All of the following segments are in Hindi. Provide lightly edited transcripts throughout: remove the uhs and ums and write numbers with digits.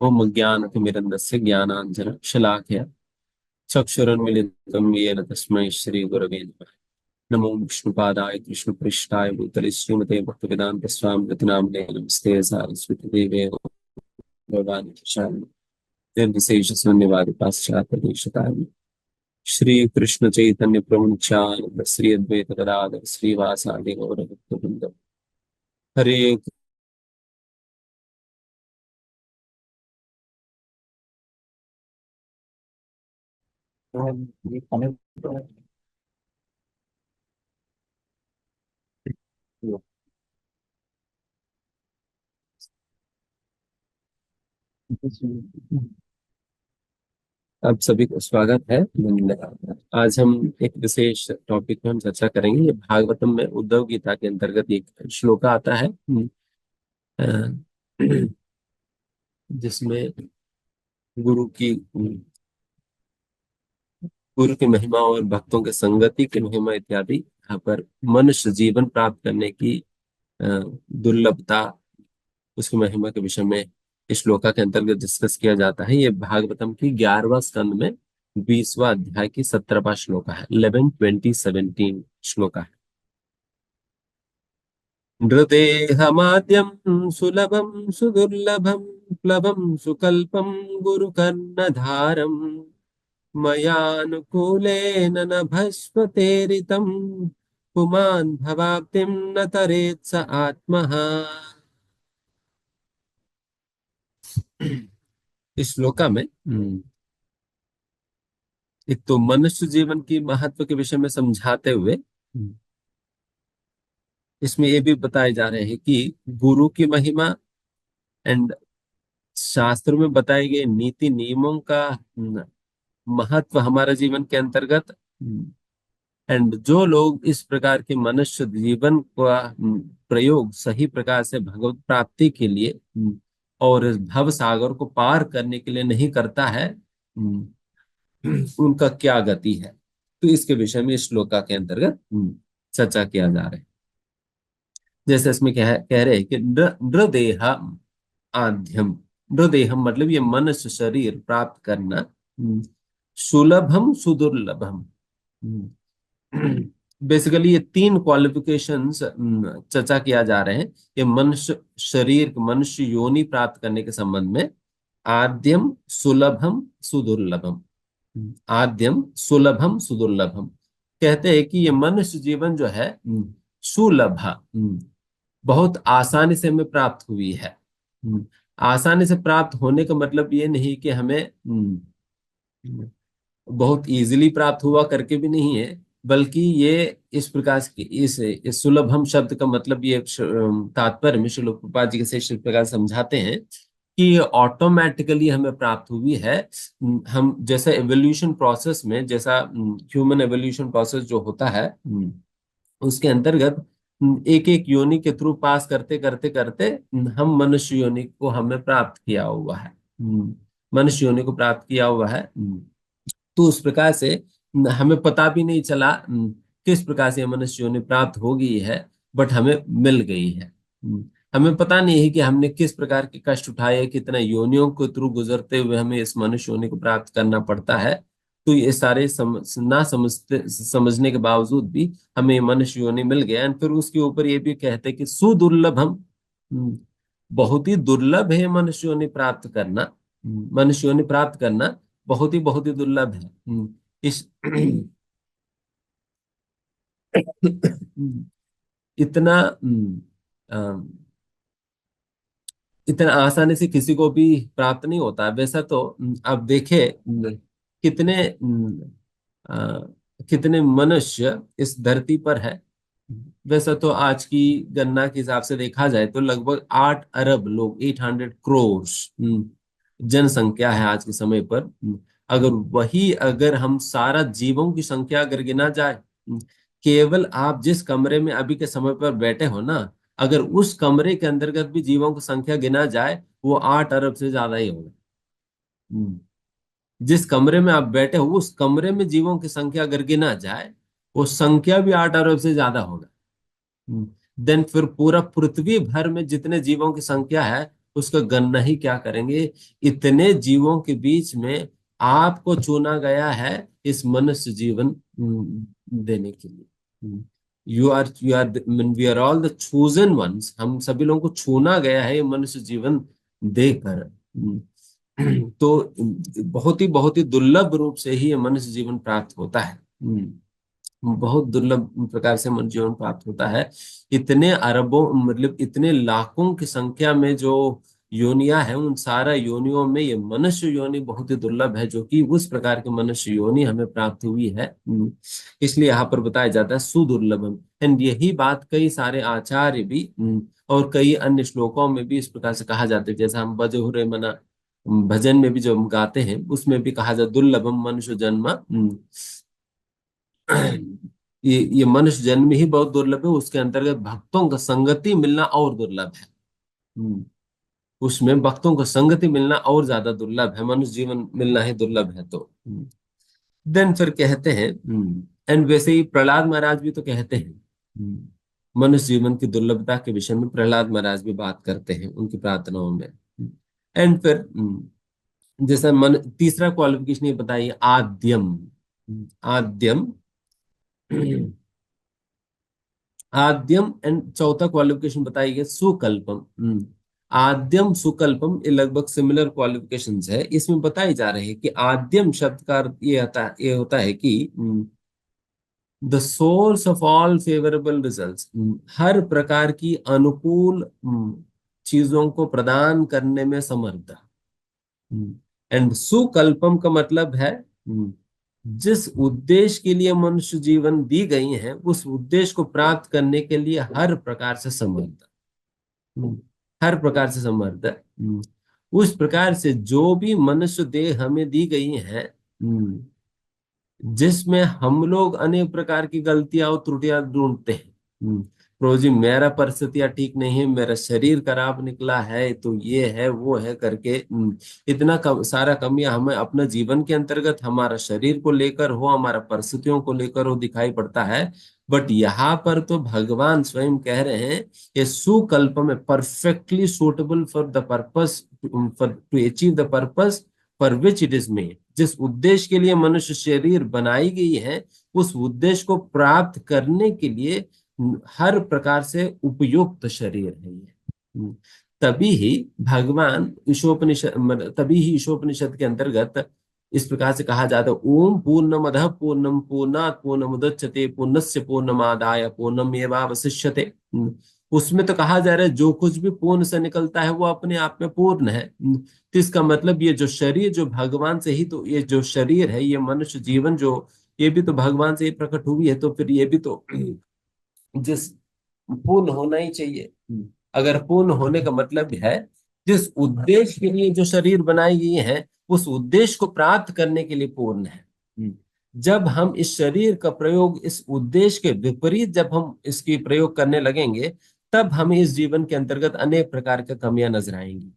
ओम ज्ञानतिमिरन्दस्य ज्ञानाञ्जनशलाकया चक्षुरुन्मीलितं येन तस्मै श्रीगुरवे नमः। नमो विष्णुपादाय कृष्णपृष्ठाय भूतले श्रीमते भक्तिवेदान्त स्वामी रत्नाम्ने नमस्ते सारस्वती देवे भगवान् प्रशान्ति निर्विशेष शून्यवादी पाश्चात्य देशतारिणि श्री कृष्ण चैतन्य प्रभु नित्यानंद श्री अद्वैत गदाधर श्रीवासादि गौर भक्तवृंद हरे आप सभी को स्वागत है। आज हम एक विशेष टॉपिक पर हम चर्चा करेंगे। ये भागवतम में उद्धव गीता के अंतर्गत एक श्लोक आता है, अ, जिसमें गुरु की गुरु की महिमा और भक्तों के संगति की महिमा इत्यादि यहाँ पर मनुष्य जीवन प्राप्त करने की अ, दुर्लभता, उसकी महिमा के विषय में इस श्लोका के अंतर्गत डिस्कस किया जाता है। ये भागवतम की 11वां स्कंद में 20वां अध्याय की 17वां श्लोका है। 11, 20, 17 श्लोका है। नृदेहमाद्यं सुलभं सुदुर्लभं प्लवं सुकल्पं गुरुकर्णधारम् मयानुकूलेन न भस्वतेरितं पुमान् भवाब्धिं न तरेत् स आत्मः। इस श्लोका में एक तो मनुष्य जीवन की महत्व के विषय में समझाते हुए इसमें ये भी बताए जा रहे हैं कि गुरु की महिमा एंड शास्त्र में बताए गए नीति नियमों का महत्व हमारे जीवन के अंतर्गत, एंड जो लोग इस प्रकार के मनुष्य जीवन का प्रयोग सही प्रकार से भगवत प्राप्ति के लिए और इस भव सागर को पार करने के लिए नहीं करता है, उनका क्या गति है। तो इसके विषय में इस श्लोका के अंतर्गत चर्चा किया जा रहा है। जैसे इसमें कह रहे हैं कि नृदेह आद्यम, नृदेहम मतलब ये मनुष्य शरीर प्राप्त करना, सुलभम सुदुर्लभम। बेसिकली ये तीन क्वालिफिकेशंस चर्चा किया जा रहे हैं। ये मनुष्य शरीर, मनुष्य योनि प्राप्त करने के संबंध में आद्यम सुलभम सुदुर्लभम, आद्यम सुलभम सुदुर्लभम। कहते हैं कि ये मनुष्य जीवन जो है सुलभ, बहुत आसानी से हमें प्राप्त हुई है। आसानी से प्राप्त होने का मतलब ये नहीं कि हमें बहुत इजीली प्राप्त हुआ करके भी नहीं है, बल्कि ये इस प्रकार की इस सुलभम शब्द का मतलब ये तात्पर्य में श्रील प्रभुपाद जी के इस प्रकार समझाते हैं कि ये ऑटोमेटिकली हमें प्राप्त हुई है। हम जैसे एवोल्यूशन प्रोसेस में, जैसा ह्यूमन एवोल्यूशन प्रोसेस जो होता है, उसके अंतर्गत एक एक योनि के थ्रू पास करते करते करते हम मनुष्य योनि को हमें प्राप्त किया हुआ है, मनुष्य योनि को प्राप्त किया हुआ है। तो उस प्रकार से हमें पता भी नहीं चला किस प्रकार से मनुष्य योनि प्राप्त हो गई है, बट हमें मिल गई है। हमें पता नहीं है कि हमने किस प्रकार के कष्ट उठाए, कितने योनियों के थ्रू गुजरते हुए हमें इस मनुष्य योनि को प्राप्त करना पड़ता है। तो ये सारे ना समझने के बावजूद भी हमें मनुष्य योनि मिल गया। एंड फिर उसके ऊपर ये भी कहते हैं कि सुदुर्लभम, बहुत ही दुर्लभ है मनुष्य योनि प्राप्त करना। मनुष्य योनि प्राप्त करना बहुत ही दुर्लभ है। इस इतना इतना आसानी से किसी को भी प्राप्त नहीं होता है। वैसा तो अब देखे कितने कितने मनुष्य इस धरती पर है। वैसा तो आज की गणना के हिसाब से देखा जाए तो लगभग 8 अरब लोग, 800 करोड़ जनसंख्या है आज के समय पर। अगर हम सारा जीवों की संख्या अगर गिना जाए, केवल आप जिस कमरे में अभी के समय पर बैठे हो ना, अगर उस कमरे के अंतर्गत भी जीवों की संख्या गिना जाए, वो 8 अरब से ज्यादा ही होगा। जिस कमरे में आप बैठे हो उस कमरे में जीवों की संख्या अगर गिना जाए, वो संख्या भी 8 अरब से ज्यादा होगा। देन फिर पूरा पृथ्वी भर में जितने जीवों की संख्या है उसका गणना ही क्या करेंगे। इतने जीवों के बीच में आपको चुना गया है इस मनुष्य जीवन देने के लिए। You are we are all the chosen ones, हम सभी लोगों को चुना गया है ये मनुष्य जीवन देकर। तो बहुत ही दुर्लभ रूप से ही ये मनुष्य जीवन प्राप्त होता है। बहुत दुर्लभ प्रकार से मनुष्य जीवन प्राप्त होता है। इतने अरबों मतलब इतने लाखों की संख्या में जो योनियां हैं, उन सारा योनियों में ये मनुष्य योनि बहुत ही दुर्लभ है, जो कि उस प्रकार के मनुष्य योनि हमें प्राप्त हुई है। इसलिए यहाँ पर बताया जाता है सुदुर्लभम। एंड यही बात कई सारे आचार्य भी और कई अन्य श्लोकों में भी इस प्रकार से कहा जाता है। जैसा हम बजहुरे मना भजन में भी जो हम गाते हैं उसमें भी कहा जाता दुर्लभम मनुष्य जन्म। ये मनुष्य जन्म ही बहुत दुर्लभ है, उसके अंतर्गत भक्तों का संगति मिलना और दुर्लभ है। हम्म, उसमें भक्तों को संगति मिलना और ज्यादा दुर्लभ है, मनुष्य जीवन मिलना ही दुर्लभ है। तो देन फिर कहते हैं एंड वैसे ही प्रहलाद महाराज भी तो कहते हैं मनुष्य जीवन की दुर्लभता के विषय में। प्रहलाद महाराज भी बात करते हैं उनकी प्रार्थनाओं में। एंड फिर जैसा मन तीसरा क्वालिफिकेशन ये बताइए आद्यम। आद्यम आद्यम एंड चौथा क्वालिफिकेशन बताइए सुकल्पम। आद्यम सुकल्पम ये लगभग सिमिलर क्वालिफिकेशंस है। इसमें बताई जा रही है कि आद्यम शब्द का अर्थ ये होता है कि the source of all favourable results, हर प्रकार की अनुकूल चीजों को प्रदान करने में समर्थ। एंड सुकल्पम का मतलब है जिस उद्देश्य के लिए मनुष्य जीवन दी गई है उस उद्देश्य को प्राप्त करने के लिए हर प्रकार से समर्थ। हर प्रकार से समर्थ। उस प्रकार से जो भी मनुष्य देह हमें दी गई है, जिसमें हम लोग अनेक प्रकार की गलतियां और त्रुटियां ढूंढते हैं। प्रभु जी मेरा परिस्थितियां ठीक नहीं है, मेरा शरीर खराब निकला है, तो ये है वो है करके इतना सारा कमियां हमें अपने जीवन के अंतर्गत हमारा शरीर को लेकर हो, हमारा परिस्थितियों को लेकर हो दिखाई पड़ता है। बट यहाँ पर तो भगवान स्वयं कह रहे हैं ये सुकल्प में perfectly suitable for the purpose, for to achieve the purpose for which it is made. जिस उद्देश्य के लिए मनुष्य शरीर बनाई गई है उस उद्देश्य को प्राप्त करने के लिए हर प्रकार से उपयुक्त शरीर है ये। तभी ही भगवान ईशोपनिषद, तभी ही ईशोपनिषद के अंतर्गत इस प्रकार से कहा जाता है ओम पूर्णमदः पूर्णम पूर्णात् पूर्णमुदच्यते पूर्णस्य पूर्णमादाय पूर्णमेवावशिष्यते। उसमें तो कहा जा रहा है जो कुछ भी पूर्ण से निकलता है वो अपने आप में पूर्ण है। तो इसका मतलब ये जो शरीर जो भगवान से ही, तो ये जो शरीर है ये मनुष्य जीवन जो ये भी तो भगवान से ही प्रकट हुई है, तो फिर ये भी तो जिस पूर्ण होना ही चाहिए। अगर पूर्ण होने का मतलब है जिस उद्देश्य के लिए जो शरीर बनाई गई है उस उद्देश्य को प्राप्त करने के लिए पूर्ण है। जब हम इस शरीर का प्रयोग इस उद्देश्य के विपरीत जब हम इसकी प्रयोग करने लगेंगे तब हमें इस जीवन के अंतर्गत अनेक प्रकार की कमियां नजर आएंगी।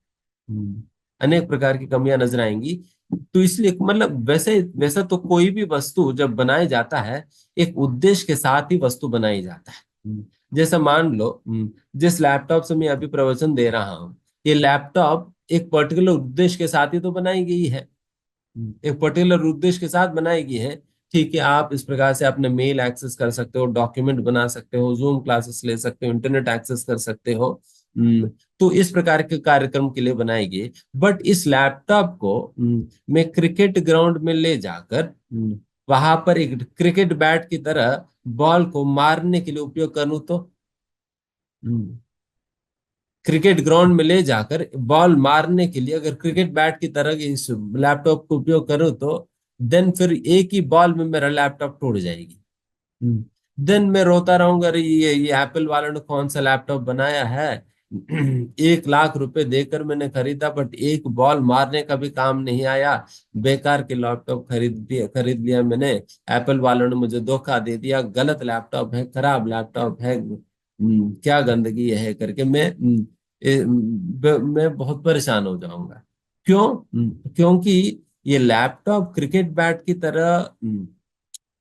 अनेक प्रकार की कमियां नजर आएंगी। तो इसलिए मतलब वैसे वैसा तो कोई भी वस्तु जब बनाया जाता है एक उद्देश्य के साथ ही वस्तु बनाई जाता है। जैसे मान लो जिस लैपटॉप से मैं अभी प्रवचन दे रहा हूं, ये लैपटॉप एक पर्टिकुलर उद्देश्य के साथ ही तो बनाई गई है। एक पर्टिकुलर उद्देश्य के साथ बनाई गई है। ठीक है, आप इस प्रकार से अपने मेल एक्सेस कर सकते हो, डॉक्यूमेंट बना सकते हो, जूम क्लासेस ले सकते हो, इंटरनेट एक्सेस कर सकते हो। तो इस प्रकार के कार्यक्रम के लिए बनाई गई। बट इस लैपटॉप को मैं क्रिकेट ग्राउंड में ले जाकर वहां पर एक क्रिकेट बैट की तरह बॉल को मारने के लिए उपयोग करूं तो क्रिकेट ग्राउंड में ले जाकर बॉल मारने के लिए अगर क्रिकेट बैट की तरह इस लैपटॉप को उपयोग करूं तो देन फिर एक ही बॉल में मेरा लैपटॉप टूट जाएगी। देन मैं रोता रहूंगा अरे ये एप्पल वालों ने कौन सा लैपटॉप बनाया है। 1 लाख रुपए देकर मैंने खरीदा बट एक बॉल मारने का भी काम नहीं आया। बेकार के लैपटॉप खरीद लिया मैंने। एप्पल वालों ने मुझे धोखा दे दिया, गलत लैपटॉप है, खराब लैपटॉप है, क्या गंदगी है करके मैं बहुत परेशान हो जाऊंगा। क्यों? क्योंकि ये लैपटॉप क्रिकेट बैट की तरह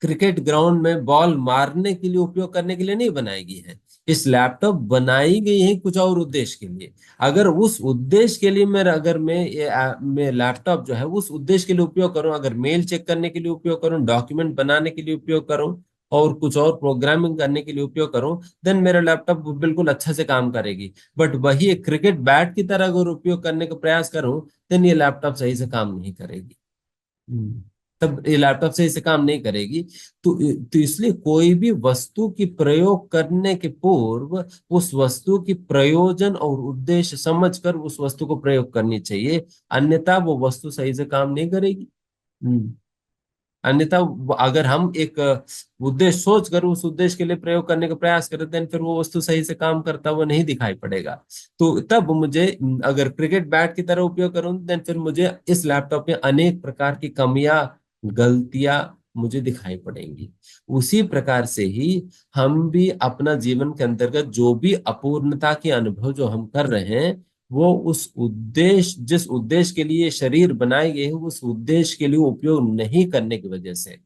क्रिकेट ग्राउंड में बॉल मारने के लिए उपयोग करने के लिए नहीं बनाई गई है। इस लैपटॉप बनाई गई है कुछ और उद्देश्य के लिए। अगर उस उद्देश्य के लिए मैं लैपटॉप जो है उस उद्देश्य के लिए उपयोग करूं, अगर मेल चेक करने के लिए उपयोग करूं, डॉक्यूमेंट बनाने के लिए उपयोग करूं और कुछ और प्रोग्रामिंग करने के लिए उपयोग करूं, देन मेरा लैपटॉप बिल्कुल अच्छा से काम करेगी। बट वही एक क्रिकेट बैट की तरह अगर उपयोग करने का प्रयास करूं, देन ये लैपटॉप सही से काम नहीं करेगी। तब ये लैपटॉप से इसे काम नहीं करेगी। तो इसलिए कोई भी वस्तु की प्रयोग करने के पूर्व उस वस्तु की प्रयोजन और उद्देश्य समझकर उस वस्तु को प्रयोग करनी चाहिए, अन्यथा वो वस्तु सही से काम नहीं करेगी। हम्म। अन्यथा अगर हम एक उद्देश्य सोचकर उस उद्देश्य के लिए प्रयोग करने का प्रयास करते हैं, फिर वो वस्तु सही से काम करता हुआ नहीं दिखाई पड़ेगा। तो तब मुझे अगर क्रिकेट बैट की तरह उपयोग करूं, देन फिर मुझे इस लैपटॉप में अनेक प्रकार की कमियां, गलतियां मुझे दिखाई पड़ेंगी। उसी प्रकार से ही हम भी अपना जीवन के अंतर्गत जो भी अपूर्णता के अनुभव जो हम कर रहे हैं, वो उस उद्देश्य, जिस उद्देश्य के लिए शरीर बनाए गए हैं, उस उद्देश्य के लिए उपयोग नहीं करने की वजह से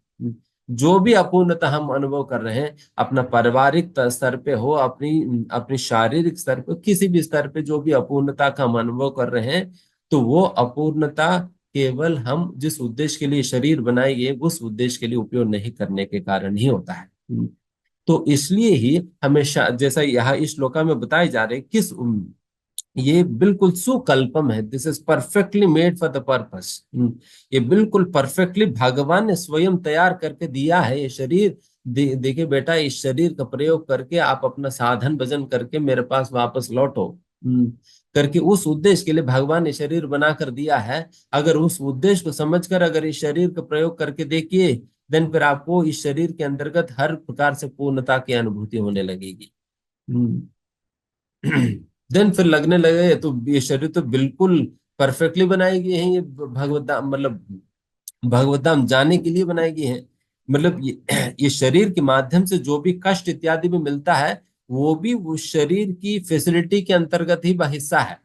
जो भी अपूर्णता हम अनुभव कर रहे हैं, अपना पारिवारिक स्तर पे हो, अपनी अपनी शारीरिक स्तर पे, किसी भी स्तर पे जो भी अपूर्णता का हम अनुभव कर रहे हैं, तो वो अपूर्णता केवल हम जिस उद्देश्य के लिए शरीर बनाए गए उस उद्देश्य के लिए उपयोग नहीं करने के कारण ही होता है। तो इसलिए ही हमेशा, जैसा यहाँ इस श्लोका में बताए जा रहे, ये बिल्कुल सुकल्पम है, this is perfectly made for the purpose. ये बिल्कुल परफेक्टली भगवान ने स्वयं तैयार करके दिया है ये शरीर। देखिए बेटा, इस शरीर का प्रयोग करके आप अपना साधन भजन करके मेरे पास वापस लौटो। करके उस उद्देश्य के लिए भगवान ने शरीर बना कर दिया है। अगर उस उद्देश्य को समझकर अगर इस शरीर का प्रयोग करके देखिए, देन फिर आपको इस शरीर के अंतर्गत हर प्रकार से पूर्णता की अनुभूति होने लगेगी। देन फिर लगने लगे तो ये शरीर तो बिल्कुल परफेक्टली बनाई गई है, ये भगवत धाम, मतलब भगवत धाम जाने के लिए बनाई गई है। मतलब ये शरीर के माध्यम से जो भी कष्ट इत्यादि भी मिलता है, वो भी उस शरीर की फैसिलिटी के अंतर्गत ही हिस्सा है।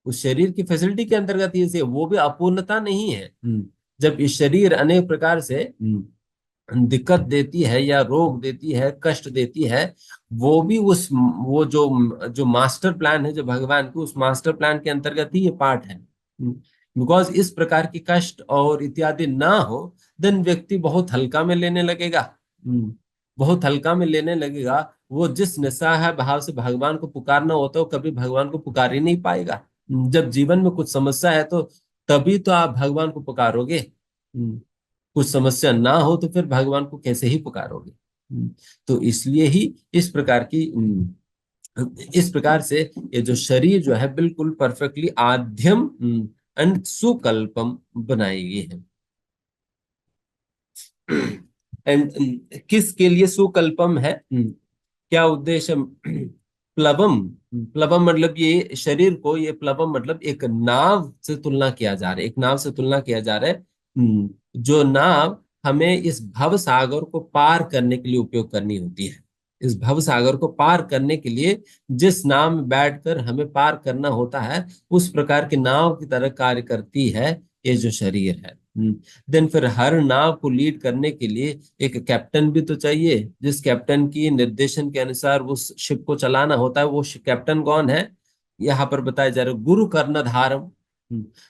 उस शरीर की फैसिलिटी के अंतर्गत ही से वो भी अपूर्णता नहीं है। जब इस शरीर अनेक प्रकार से दिक्कत देती है या रोग देती है, कष्ट देती है, वो भी उस वो जो जो मास्टर प्लान है जो भगवान की, उस मास्टर प्लान के अंतर्गत ही ये पार्ट है। बिकॉज इस प्रकार की कष्ट और इत्यादि ना हो, देन व्यक्ति बहुत हल्का में लेने लगेगा। बहुत हल्का में लेने लगेगा। वो जिस निस्सहाय भाव से भगवान को पुकारना होता है, वो कभी भगवान को पुकार ही नहीं पाएगा। जब जीवन में कुछ समस्या है तो तभी तो आप भगवान को पुकारोगे। कुछ समस्या ना हो तो फिर भगवान को कैसे ही पुकारोगे। तो इसलिए ही इस प्रकार की इस प्रकार से ये जो शरीर जो है बिल्कुल परफेक्टली आद्यम एंड सुकल्पम बनाई गई है। एंड किसके लिए सुकल्पम है, क्या उद्देश्य? प्लवम। प्लवम मतलब ये शरीर को, ये प्लवम मतलब एक नाव से तुलना किया जा रहा है, एक नाव से तुलना किया जा रहा है। जो नाव हमें इस भव सागर को पार करने के लिए उपयोग करनी होती है। इस भव सागर को पार करने के लिए जिस नाव में बैठकर हमें पार करना होता है, उस प्रकार की नाव की तरह कार्य करती है ये जो शरीर है। देन फिर हर नाव को लीड करने के लिए एक कैप्टन भी तो चाहिए, जिस कैप्टन की निर्देशन के अनुसार उस शिप को चलाना होता है। वो कैप्टन कौन है? यहाँ पर बताया जा रहा है, गुरु कर्णधारम।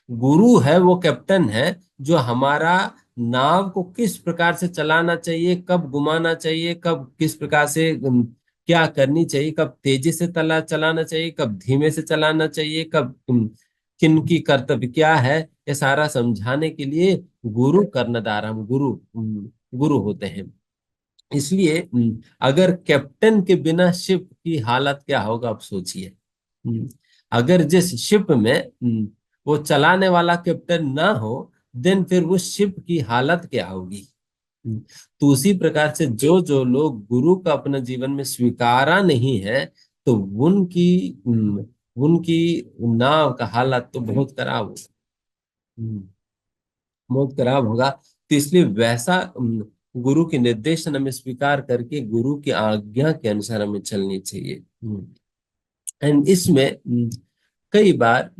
गुरु है वो कैप्टन है जो हमारा नाव को किस प्रकार से चलाना चाहिए, कब घुमाना चाहिए, कब किस प्रकार से क्या करनी चाहिए, कब तेजी से चलाना चाहिए, कब धीमे से चलाना चाहिए, कब किन की कर्तव्य क्या है, ये सारा समझाने के लिए गुरु कर्णधारम, गुरु होते हैं। इसलिए अगर कैप्टन के बिना शिप की हालत क्या होगा आप सोचिए। अगर जिस शिप में वो चलाने वाला कैप्टन ना हो, देन फिर उस शिप की हालत क्या होगी। हम्म, तो उसी प्रकार से जो जो लोग गुरु का अपने जीवन में स्वीकारा नहीं है, तो उनकी उनकी नाव का हालत तो बहुत खराब होगा। बहुत खराब होगा। तो इसलिए वैसा गुरु के निर्देशन हमें स्वीकार करके गुरु की आज्ञा के अनुसार हमें चलनी चाहिए। एंड इसमें कई बार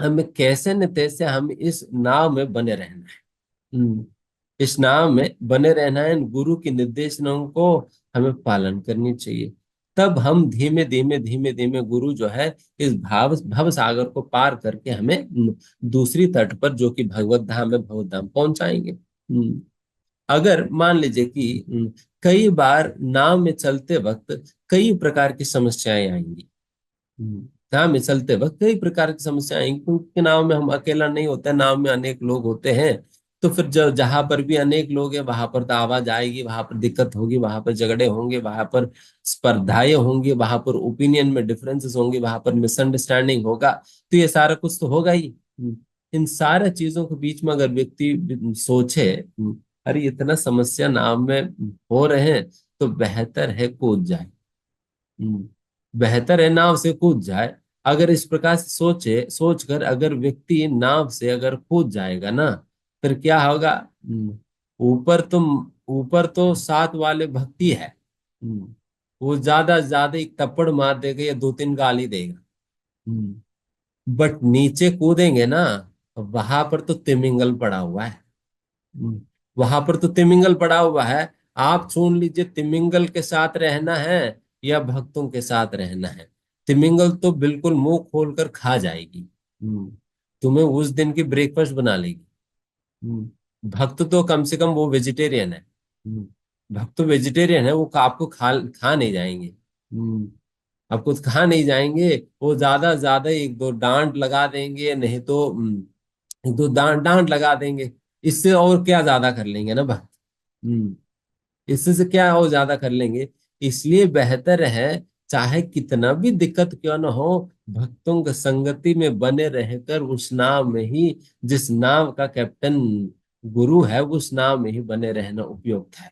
हमें कैसे न तैसे हम इस नाव में बने रहना है। इस नाव में बने रहना है, गुरु के निर्देशों को हमें पालन करनी चाहिए। तब हम धीमे धीमे धीमे धीमे गुरु जो है इस भव सागर को पार करके हमें दूसरी तट पर, जो कि भगवत धाम है, भगवत धाम पहुंचाएंगे। अगर मान लीजिए कि कई बार नाव में चलते वक्त कई प्रकार की समस्याएं आएंगी। नाव में चलते वक्त कई प्रकार की समस्याएं आएंगी, क्योंकि नाव में हम अकेला नहीं होते, नाव में अनेक लोग होते हैं। तो फिर जहां पर भी अनेक लोग हैं, वहां पर तो आवाज आएगी, वहां पर दिक्कत होगी, वहां पर झगड़े होंगे, वहां पर स्पर्धाएं होंगी, वहां पर ओपिनियन में डिफरेंसेस होंगे, वहां पर मिसअंडरस्टैंडिंग होगा। तो ये सारा कुछ तो होगा ही। इन सारे चीजों के बीच में अगर व्यक्ति सोचे, अरे इतना समस्या नाव में हो रहे हैं, तो बेहतर है कूद जाए। बेहतर है नाव से कूद जाए। अगर इस प्रकार से सोचकर अगर व्यक्ति नाव से अगर कूद जाएगा ना, फिर क्या होगा? ऊपर तो ऊपर तो साथ वाले भक्ति है। वो ज्यादा ज्यादा एक थप्पड़ मार देगा या दो तीन गाली देगा। बट नीचे कूदेंगे ना, वहां पर तो तिमिंगल पड़ा हुआ है। हम्म, वहां पर तो तिमिंगल पड़ा हुआ है। आप चुन लीजिए, तिमिंगल के साथ रहना है या भक्तों के साथ रहना है। तिमिंगल तो बिल्कुल मुंह खोलकर खा जाएगी। तुम्हें उस दिन की ब्रेकफास्ट बना लेगी। भक्त तो कम से कम वो वेजिटेरियन है। भक्त तो वेजिटेरियन है, वो आपको खा खा नहीं जाएंगे। आपको खा नहीं जाएंगे। वो ज्यादा एक दो डांट लगा देंगे, नहीं तो एक दो डांट डांट लगा देंगे। इससे और क्या ज्यादा कर लेंगे ना भक्त। इससे से क्या और ज्यादा कर लेंगे। इसलिए बेहतर है, चाहे कितना भी दिक्कत क्यों न हो, भक्तों की संगति में बने रहकर उस नाव में ही, जिस नाव का कैप्टन गुरु है, उस नाव में ही बने रहना उपयुक्त है।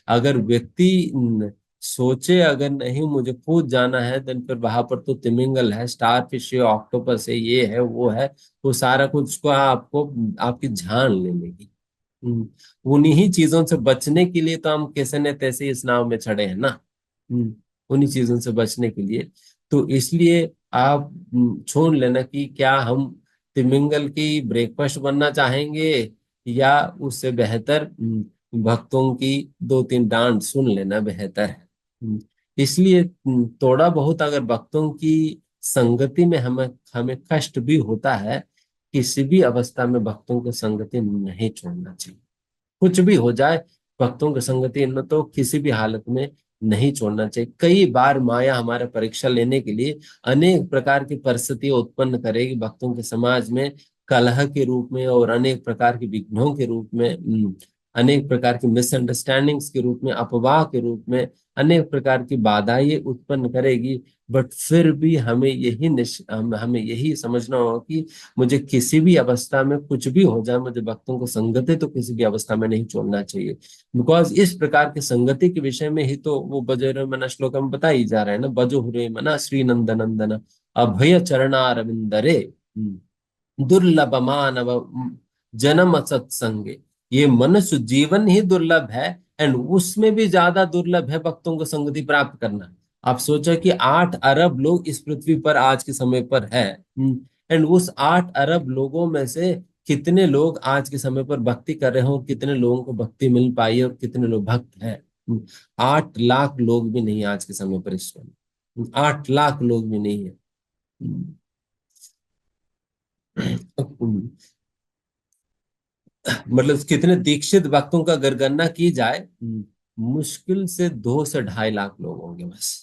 अगर व्यक्ति सोचे अगर नहीं मुझे कूद जाना है, देन फिर वहां पर तो तिमिंगल है, स्टार फिश है, ऑक्टोपस है, ये है वो है। वो सारा कुछ को आपको आपकी जान ले लेगी। उन्हीं चीजों से बचने के लिए तो हम कैसे न तैसे इस नाव में चढ़े हैं ना। उन्हीं चीजों से बचने के लिए। तो इसलिए आप छोड़ लेना कि क्या हम तिमिंगल की ब्रेकफास्ट बनना चाहेंगे, या उससे बेहतर भक्तों की दो तीन डांट सुन लेना बेहतर है। इसलिए थोड़ा बहुत अगर भक्तों की संगति में हमें हमें कष्ट भी होता है, किसी भी अवस्था में भक्तों की संगति नहीं छोड़ना चाहिए। कुछ भी हो जाए, भक्तों की संगति में तो किसी भी हालत में नहीं छोड़ना चाहिए। कई बार माया हमारा परीक्षा लेने के लिए अनेक प्रकार की परिस्थितियां उत्पन्न करेगी भक्तों के समाज में, कलह के रूप में और अनेक प्रकार के विघ्नों के रूप में, अनेक प्रकार की मिसअंडरस्टैंडिंग्स के रूप में, अफवाह के रूप में, अनेक प्रकार की बाधाएं उत्पन्न करेगी। बट फिर भी हमें हमें यही समझना होगा कि मुझे किसी भी अवस्था में कुछ भी हो जाए, मुझे भक्तों को संगति तो किसी भी अवस्था में नहीं छोड़ना चाहिए। बिकॉज इस प्रकार की संगति के विषय में ही तो वो बजो मना श्लोक में बता ही जा रहा है ना, बजो हुरे मना श्री नंद नंदन अभय चरणारविंदरे दुर्लभ मानव जन्म सत्संगे। ये मनुष्य जीवन ही दुर्लभ है, एंड उसमें भी ज्यादा दुर्लभ है भक्तों को संगति प्राप्त करना। आप सोचो कि 8 अरब लोग इस पृथ्वी पर आज के समय पर है, एंड उस 8 अरब लोगों में से कितने लोग आज के समय पर भक्ति कर रहे हो, कितने लोगों को भक्ति मिल पाई है और कितने लोग भक्त हैं? 8 लाख लोग भी नहीं आज के समय पर इस समय, 8 लाख लोग भी नहीं है। मतलब कितने दीक्षित भक्तों का अगर गणना की जाए, मुश्किल से 2 से 2.5 लाख लोग होंगे बस।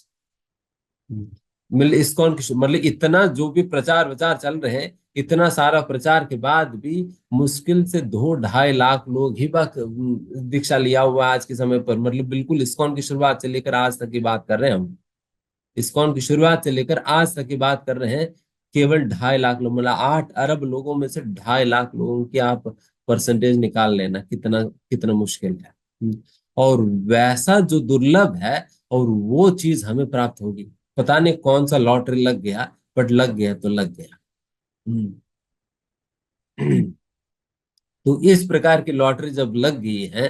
मतलब इस्कॉन की मतलब इतना जो भी प्रचार विचार चल रहे हैं, इतना सारा प्रचार के बाद भी मुश्किल से 2-2.5 लाख लोग ही दीक्षा लिया हुआ है आज के समय पर। मतलब बिल्कुल इस्कॉन की शुरुआत से लेकर आज तक की बात कर रहे हैं हम। इस्कॉन की शुरुआत से लेकर आज तक की बात कर रहे हैं। केवल 2.5 लाख लोग, मतलब 8 अरब लोगों में से 2.5 लाख लोगों की आप परसेंटेज निकाल लेना, कितना कितना मुश्किल है। और वैसा जो दुर्लभ है, और वो चीज हमें प्राप्त होगी। पता नहीं कौन सा लॉटरी लग गया, बट लग गया तो लग गया। हम्म। तो इस प्रकार की लॉटरी जब लग गई है,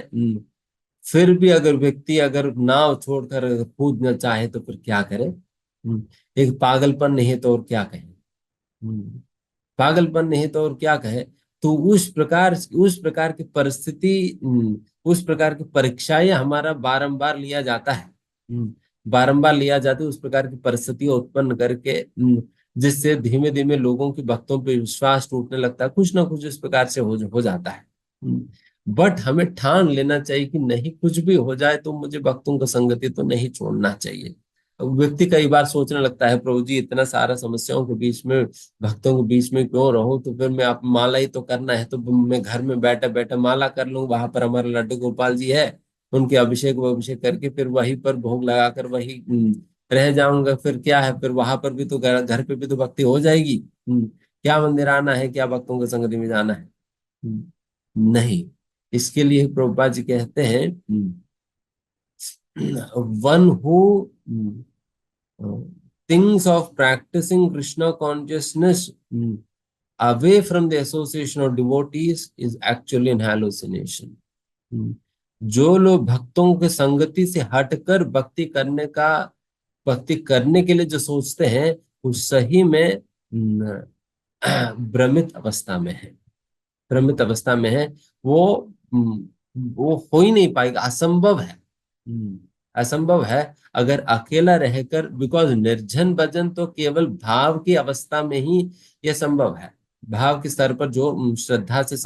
फिर भी अगर व्यक्ति अगर नाव छोड़कर अगर कूदना चाहे तो फिर क्या करे? एक पागलपन नहीं है तो और क्या कहे? पागलपन नहीं तो और क्या कहे? तो उस प्रकार की परिस्थिति, उस प्रकार की परीक्षाएं हमारा बारंबार लिया जाता है। बारंबार लिया जाता है, उस प्रकार की परिस्थितियां उत्पन्न करके, जिससे धीमे धीमे लोगों की भक्तों पे विश्वास टूटने लगता है, कुछ ना कुछ इस प्रकार से हो जाता है। बट हमें ठान लेना चाहिए कि नहीं, कुछ भी हो जाए तो मुझे भक्तों का संगति तो नहीं छोड़ना चाहिए। व्यक्ति कई बार सोचने लगता है, प्रभु जी इतना सारा समस्याओं के बीच में, भक्तों के बीच में क्यों रहूं, तो फिर मैं, आप माला ही तो करना है, तो मैं घर में बैठे बैठे माला कर लूं, वहां पर हमारे लड्डू गोपाल जी है, उनके अभिषेक करके फिर वहीं पर भोग लगाकर वही रह जाऊंगा, फिर क्या है, फिर वहां पर भी तो घर पे भी तो भक्ति हो जाएगी। क्या मंदिर आना है, क्या भक्तों की संगति में जाना है। नहीं, इसके लिए प्रभुपाद जी कहते हैं, one who thinks of practicing Krishna consciousness away from the association of devotees is actually an hallucination. जो लोग भक्तों के संगति से हटकर भक्ति करने के लिए जो सोचते हैं, वो सही में भ्रमित अवस्था में है, भ्रमित अवस्था में है। वो वो हो ही नहीं पाएगा, असंभव है। असंभव है अगर अकेला रहकर, बिकॉज निर्जन भजन तो केवल भाव की अवस्था में ही यह संभव है। भाव के स्तर पर जो श्रद्धा से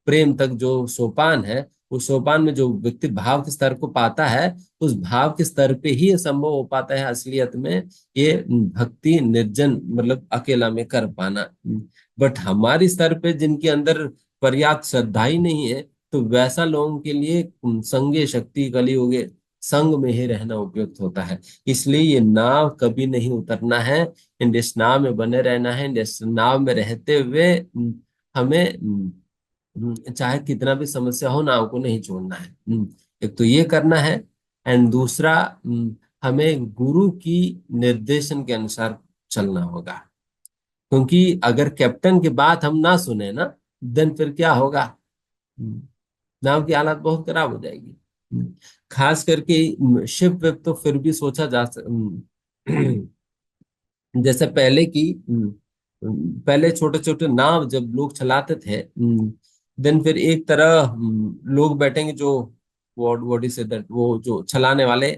प्रेम तक जो सोपान है, उस सोपान में जो व्यक्ति भाव के स्तर को पाता है, उस भाव के स्तर पे ही ये संभव हो पाता है असलियत में, ये भक्ति निर्जन मतलब अकेला में कर पाना। बट हमारी स्तर पे जिनके अंदर पर्याप्त श्रद्धा ही नहीं है, तो वैसा लोगों के लिए संगे शक्ति कलियुगे संग में ही रहना उपयुक्त होता है। इसलिए ये नाव कभी नहीं उतरना है, इस नाव में बने रहना है। इस नाव में रहते हुए हमें चाहे कितना भी समस्या हो, नाव को नहीं छोड़ना है। एक तो ये करना है, एंड दूसरा हमें गुरु की निर्देशन के अनुसार चलना होगा। क्योंकि अगर कैप्टन की बात हम ना सुने ना, देन फिर क्या होगा, नाव की हालत बहुत खराब हो जाएगी। खास करके शिप वेब तो फिर भी सोचा जा जैसे पहले की, पहले छोटे छोटे नाव जब लोग चलाते थे, देन फिर एक तरह लोग बैठेंगे जो व्हाट इज दैट, वो जो चलाने वाले,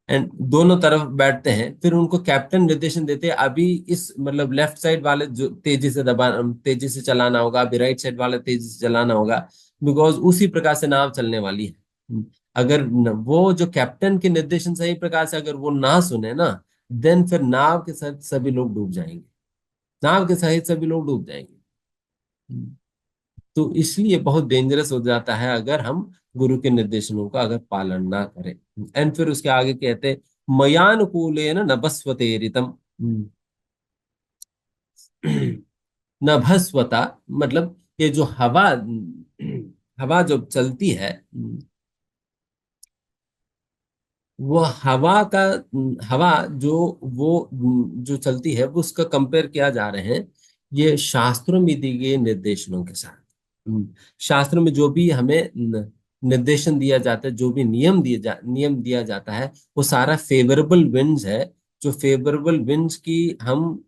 एंड दोनों तरफ बैठते हैं, फिर उनको कैप्टन निर्देशन देते हैं, अभी इस मतलब लेफ्ट साइड वाले जो तेजी से चलाना होगा, अभी राइट साइड वाले तेजी से चलाना होगा, बिकॉज उसी प्रकार से नाव चलने वाली है। अगर वो जो कैप्टन के निर्देशन सही प्रकार से अगर वो ना सुने ना, देन फिर नाव के साथ सभी लोग डूब जाएंगे, नाव के सहित सभी लोग डूब जाएंगे। तो इसलिए बहुत डेंजरस हो जाता है अगर हम गुरु के निर्देशनों का अगर पालन ना करें। एंड फिर उसके आगे कहते, मयानुकूलेन नभस्वतेरितम। नभस्वता मतलब ये जो हवा, हवा जो चलती है, वो हवा का, हवा जो वो जो चलती है, वो उसका कंपेयर किया जा रहे हैं ये शास्त्रों में दिए गए निर्देशनों के साथ। शास्त्रों में जो भी हमें निर्देशन दिया जाता है, जो भी नियम दिया जाता है, वो सारा फेवरेबल विंड्स है। जो फेवरेबल विंड्स की हम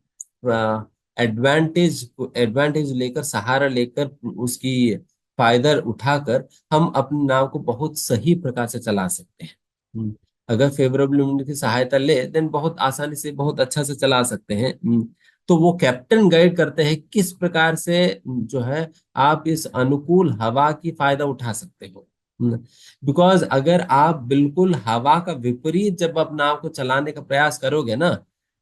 एडवांटेज लेकर, सहारा लेकर, उसकी फायदा उठाकर हम अपनी नाव को बहुत सही प्रकार से चला सकते हैं। अगर फेवरेबल विंड की सहायता ले, देन बहुत आसानी से बहुत अच्छा से चला सकते हैं। तो वो कैप्टन गाइड करते हैं किस प्रकार से जो है आप इस अनुकूल हवा की फायदा उठा सकते हो। बिकॉज अगर आप बिल्कुल हवा का विपरीत जब आप नाव को चलाने का प्रयास करोगे ना,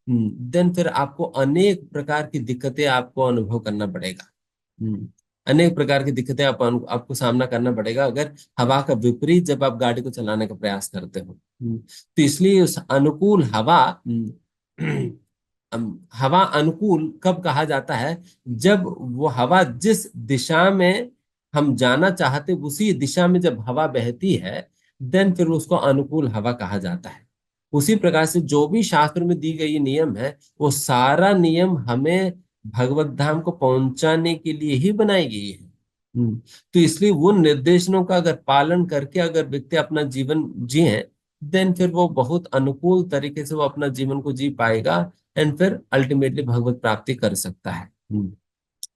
देन फिर आपको अनेक प्रकार की दिक्कतें आपको अनुभव करना पड़ेगा। अनेक प्रकार की दिक्कतें आपको सामना करना पड़ेगा अगर हवा का विपरीत जब आप गाड़ी को चलाने का प्रयास करते हो। तो इसलिए उस अनुकूल हवा, हवा अनुकूल कब कहा जाता है, जब वो हवा जिस दिशा में हम जाना चाहते उसी दिशा में जब हवा बहती है, देन फिर उसको अनुकूल हवा कहा जाता है। उसी प्रकार से जो भी शास्त्र में दी गई नियम है, वो सारा नियम हमें भगवत धाम को पहुंचाने के लिए ही बनाई गई है। तो इसलिए वो निर्देशनों का अगर पालन करके अगर व्यक्ति अपना जीवन जिए, देन फिर वो बहुत अनुकूल तरीके से वो अपना जीवन को जी पाएगा, एंड फिर अल्टीमेटली भगवत प्राप्ति कर सकता है।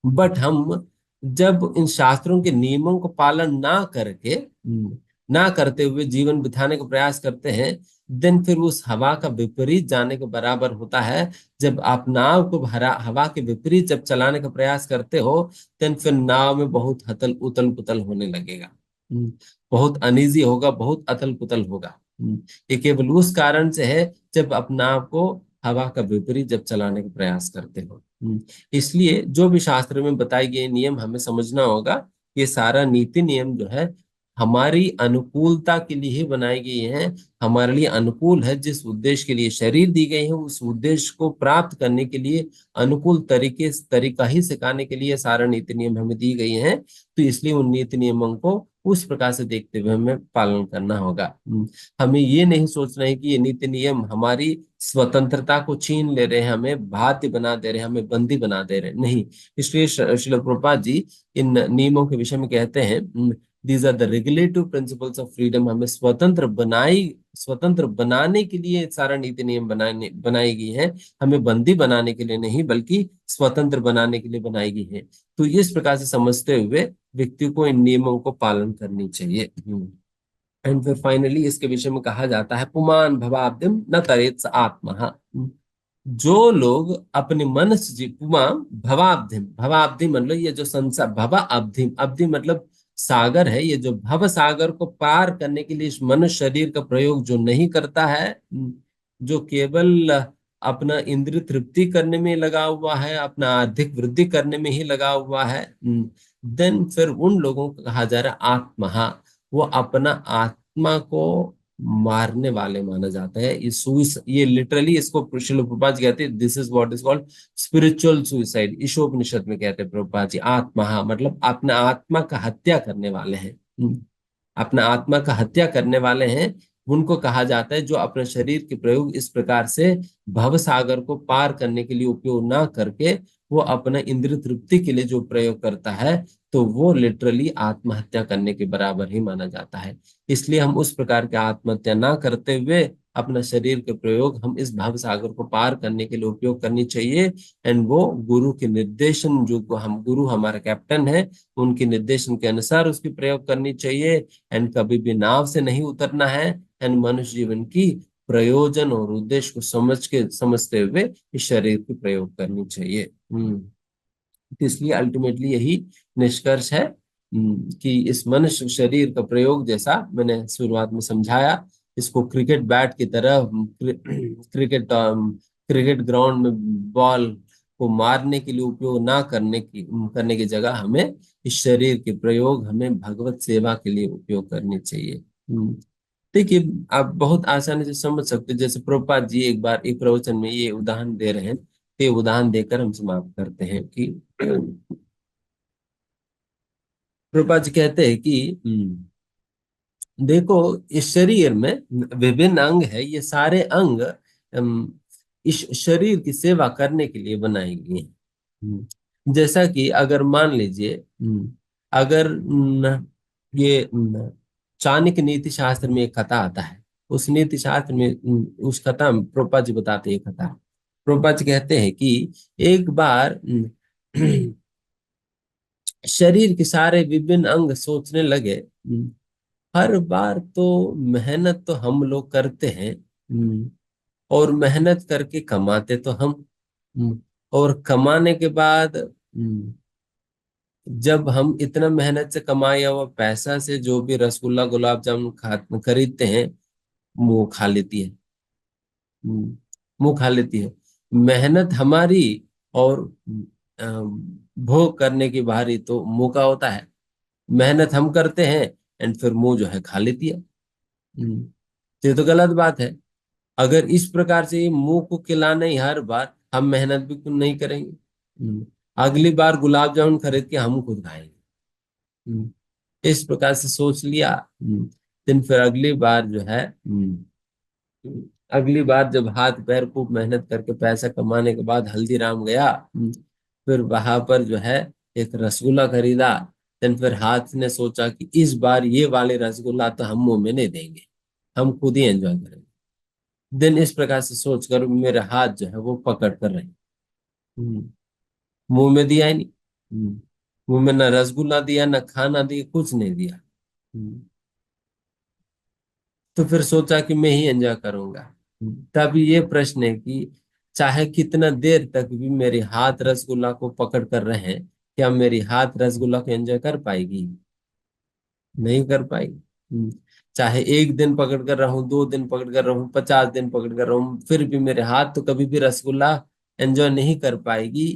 बट हम जब इन शास्त्रों के नियमों को पालन ना करते हुए जीवन बिताने का प्रयास करते हैं, देन फिर उस हवा का विपरीत जाने के बराबर होता है। जब आप नाव को हवा के विपरीत जब चलाने का प्रयास करते हो, देन फिर नाव में बहुत उथल पुथल होने लगेगा। हम्म, बहुत अनईजी होगा, बहुत अतल पुतल होगा। ये केवल उस कारण से है जब आप नाव को हवा का विपरीत जब चलाने का प्रयास करते हो। इसलिए जो भी शास्त्र में बताए गए नियम हमें समझना होगा। ये सारा नीति नियम जो है हमारी अनुकूलता के लिए ही बनाई गई है, हमारे लिए अनुकूल है। जिस उद्देश्य के लिए शरीर दी गई है, उस उद्देश्य को प्राप्त करने के लिए अनुकूल तरीका ही सिखाने के लिए सारा नीति नियम हमें दी गई है। तो इसलिए उन नीति नियमों को उस प्रकार से देखते हुए हमें पालन करना होगा। हमें ये नहीं सोचना है कि ये नीति नियम हमारी स्वतंत्रता को छीन ले रहे हैं, हमें बाध्य बना दे रहे हैं, हमें बंदी बना दे रहे हैं, नहीं। इसलिए श्रील प्रभुपाद जी इन नियमों के विषय में कहते हैं, these are the regulative principles of freedom. हमें स्वतंत्र बनाने के लिए सारा नीति नियम बनाई गई है, हमें बंदी बनाने के लिए नहीं, बल्कि स्वतंत्र बनाने के लिए बनाई गई है। तो इस प्रकार से समझते हुए व्यक्ति को इन नियमों को पालन करनी चाहिए। एंड फिर फाइनली इसके विषय में कहा जाता है, पुमान भवाब्धिम न तरेत आत्मा। जो लोग अपने मन से पुमान भवाब्धि मतलब ये जो संसार, भवा अब्धि मतलब सागर है, ये जो भव सागर को पार करने के लिए इस मनुष्य शरीर का प्रयोग जो नहीं करता है, जो केवल अपना इंद्रिय तृप्ति करने में लगा हुआ है, अपना आर्थिक वृद्धि करने में ही लगा हुआ है, देन फिर उन लोगों को कहा जा रहा है आत्मा। वो अपना आत्मा को मारने वाले माना जाता है। ये लिटरली इसको श्रील प्रभुपाद जी कहते हैं, this is what is called spiritual suicide. Ishopanishad में कहते हैं प्रभुपाद जी, आत्मा मतलब अपना आत्मा का हत्या करने वाले हैं। अपना आत्मा का हत्या करने वाले हैं, उनको कहा जाता है जो अपने शरीर के प्रयोग इस प्रकार से भव सागर को पार करने के लिए उपयोग ना करके वो अपना इंद्रिय तृप्ति के लिए जो प्रयोग करता है, तो वो लिटरली आत्महत्या करने के बराबर ही माना जाता है। इसलिए हम उस प्रकार की आत्महत्या ना करते हुए अपना शरीर के प्रयोग हम इस भव सागर को पार करने के लिए उपयोग करनी चाहिए। एंड वो गुरु के निर्देशन, जो हम गुरु हमारा कैप्टन है, उनके निर्देशन के अनुसार उसकी प्रयोग करनी चाहिए। एंड कभी भी नाव से नहीं उतरना है। एंड मनुष्य जीवन की प्रयोजन और उद्देश्य को समझते हुए इस शरीर की प्रयोग करनी चाहिए। तो इसलिए अल्टीमेटली यही निष्कर्ष है, कि इस मनुष्य शरीर का प्रयोग, जैसा मैंने शुरुआत में समझाया, इसको क्रिकेट बैट की तरह क्रिकेट ग्राउंड में बॉल को मारने के लिए उपयोग ना करने की जगह हमें इस शरीर के प्रयोग हमें भगवत सेवा के लिए उपयोग करनी चाहिए। देखिए, आप बहुत आसानी से समझ सकते हैं। जैसे प्रभुपाद जी एक बार एक प्रवचन में ये उदाहरण दे रहे हैं, तो ये उदाहरण देकर हम समाप्त करते हैं कि प्रभुपाद जी कहते हैं कि देखो, इस शरीर में विभिन्न अंग है, ये सारे अंग इस शरीर की सेवा करने के लिए बनाए गए हैं। जैसा कि अगर मान लीजिए, अगर ये चाणक्य नीति शास्त्र में एक कथा आता है, उस नीति शास्त्र में उस कथा में प्रभुपाद जी बताते हैं कथा। प्रभुपाद जी कहते हैं कि एक बार शरीर के सारे विभिन्न अंग सोचने लगे, हर बार तो मेहनत तो हम लोग करते हैं, और मेहनत करके कमाते तो हम, और कमाने के बाद जब हम इतना मेहनत से कमाया हुआ पैसा से जो भी रसगुल्ला गुलाब जामुन खरीदते हैं, मुंह खा लेती है। मुंह खा लेती है। मेहनत हमारी और भोग करने की बारी तो मुंह का होता है। मेहनत हम करते हैं एंड फिर मुंह जो है खा लेती है। तो ये तो गलत बात है। अगर इस प्रकार से मुंह को खिलाना ही हर बार, हम मेहनत भी कुछ नहीं करेंगे। अगली बार गुलाब जामुन खरीद के हम खुद खाएंगे। इस प्रकार से सोच लिया। दिन फिर अगली बार जो है, अगली बार जब हाथ पैर खूब मेहनत करके पैसा कमाने के बाद हल्दीराम गया, फिर वहां पर जो है एक रसगुल्ला खरीदा। देन फिर हाथ ने सोचा कि इस बार ये वाले रसगुल्ला तो हम मुंह में नहीं देंगे, हम खुद ही एंजॉय करेंगे। देन इस प्रकार से सोचकर मेरे हाथ जो है वो पकड़ कर रहे, मुंह में दिया ही नहीं। वो में ना रसगुल्ला दिया, ना खाना दिया, कुछ नहीं दिया। तो फिर सोचा कि मैं ही एंजॉय करूंगा। तब ये प्रश्न है कि चाहे कितना देर तक भी मेरे हाथ रसगुल्ला को पकड़ कर रहे, क्या मेरी हाथ रसगुल्ला को एंजॉय कर पाएगी? नहीं कर पाएगी। चाहे एक दिन पकड़ कर रहूं, 2 दिन पकड़ कर रहूं, 50 दिन पकड़ कर रहूं, फिर भी मेरे हाथ तो कभी भी रसगुल्ला एंजॉय नहीं कर पाएगी।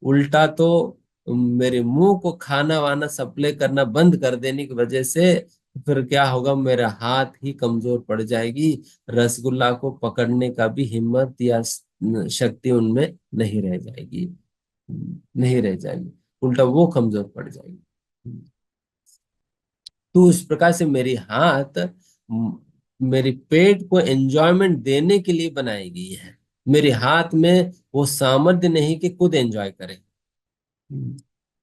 उल्टा तो मेरे मुंह को खाना वाना सप्लाई करना बंद कर देने की वजह से फिर क्या होगा, मेरा हाथ ही कमजोर पड़ जाएगी। रसगुल्ला को पकड़ने का भी हिम्मत या शक्ति उनमें नहीं रह जाएगी। नहीं रह जाएगी, उल्टा वो कमजोर पड़ जाएगी। तो इस प्रकार से मेरी हाथ मेरे पेट को एंजॉयमेंट देने के लिए बनाई गई है। मेरे हाथ में वो सामर्थ्य नहीं कि खुद एंजॉय करे।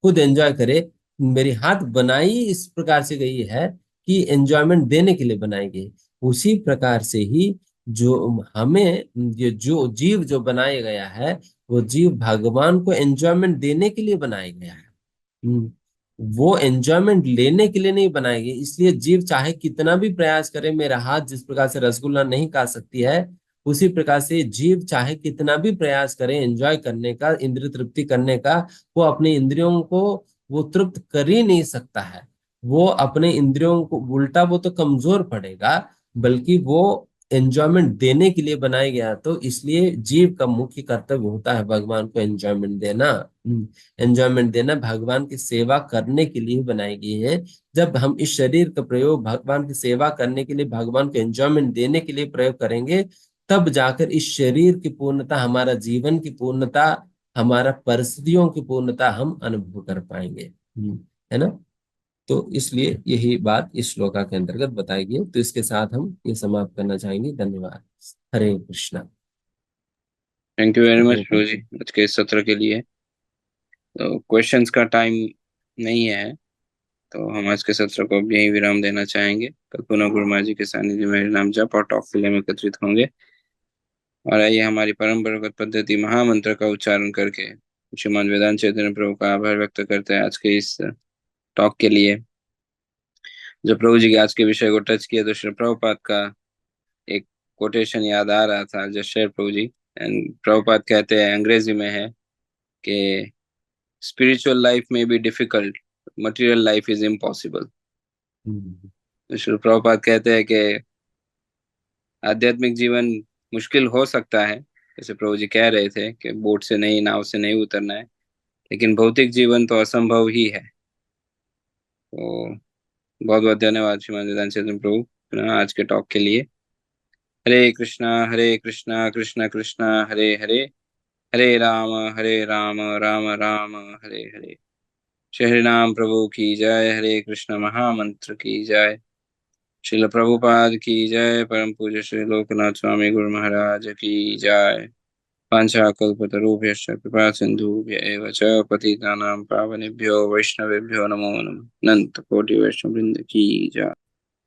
खुद एंजॉय करे। मेरी हाथ बनाई इस प्रकार से गई है कि एंजॉयमेंट देने के लिए बनाई गई। उसी प्रकार से ही जो हमें, ये जो जीव जो बनाया गया है, वो जीव भगवान को एंजॉयमेंट देने के लिए बनाया गया है। वो एंजॉयमेंट लेने के लिए नहीं बनाएगी। इसलिए जीव चाहे कितना भी प्रयास करे, मेरा हाथ जिस प्रकार से रसगुल्ला नहीं खा सकती है, उसी प्रकार से जीव चाहे कितना भी प्रयास करे एंजॉय करने का, इंद्रिय तृप्ति करने का, वो अपने इंद्रियों को वो तृप्त कर ही नहीं सकता है। वो अपने इंद्रियों को उल्टा वो तो कमजोर पड़ेगा, बल्कि वो एंजॉयमेंट देने के लिए बनाया गया। तो इसलिए जीव का मुख्य कर्तव्य होता है भगवान को एंजॉयमेंट देना। एंजॉयमेंट देना भगवान की सेवा करने के लिए बनाई गई है। जब हम इस शरीर का प्रयोग भगवान की सेवा करने के लिए, भगवान को एंजॉयमेंट देने के लिए प्रयोग करेंगे, तब जाकर इस शरीर की पूर्णता, हमारा जीवन की पूर्णता, हमारा परिस्थितियों की पूर्णता हम अनुभव कर पाएंगे। है ना? तो इसलिए यही बात इस श्लोका के अंतर्गत बताई गई। तो इसके साथ हम ये समाप्त करना चाहेंगे। धन्यवाद। Hare Krishna. Thank you very much प्रभु जी आज के इस सत्र के लिए। तो क्वेश्चंस का टाइम नहीं है, तो हम आज के सत्र को अब यहीं विराम देना चाहेंगे। कल पुनः गुरु महाराज जी के सानिध्य में नाम जप और टॉप फिल्म में एकत्रित होंगे। और आइए हमारी परंपरागत पद्धति महामंत्र का उच्चारण करके श्रीमान वेदांत चैतन्य प्रभु का आभार व्यक्त करते हैं आज के इस टॉक के लिए। जब प्रभु जी के आज के विषय को टच किया तो श्री प्रभुपाद का एक कोटेशन याद आ रहा था, just share Prabhu ji. And Prabhupada कहते हैं, अंग्रेजी में है कि स्पिरिचुअल लाइफ में be difficult, material life is impossible. तो श्री प्रभुपाद कहते हैं कि आध्यात्मिक जीवन मुश्किल हो सकता है, जैसे प्रभु जी कह रहे थे कि बोट से नहीं, नाव से नहीं उतरना है, लेकिन भौतिक जीवन तो असंभव ही है। तो बहुत बहुत धन्यवाद श्रीमान वेदांत चंद्र प्रभु पुनः आज के टॉक के लिए। हरे कृष्णा कृष्ण कृष्ण हरे हरे, हरे राम राम राम हरे हरे। श्री राम प्रभु की जय। हरे कृष्ण महामंत्र की जय। श्रील प्रभुपाद की जय। परम पूज्य श्री लोकनाथ स्वामी गुरु महाराज की जय। वाञ्छाकल्पतरुभ्यश्च कृपा सिन्धुभ्य एव च पतितानां पावनेभ्यो वैष्णवेभ्यो नमो नमः। अनंत कोटि वैष्णव वृंद की जय।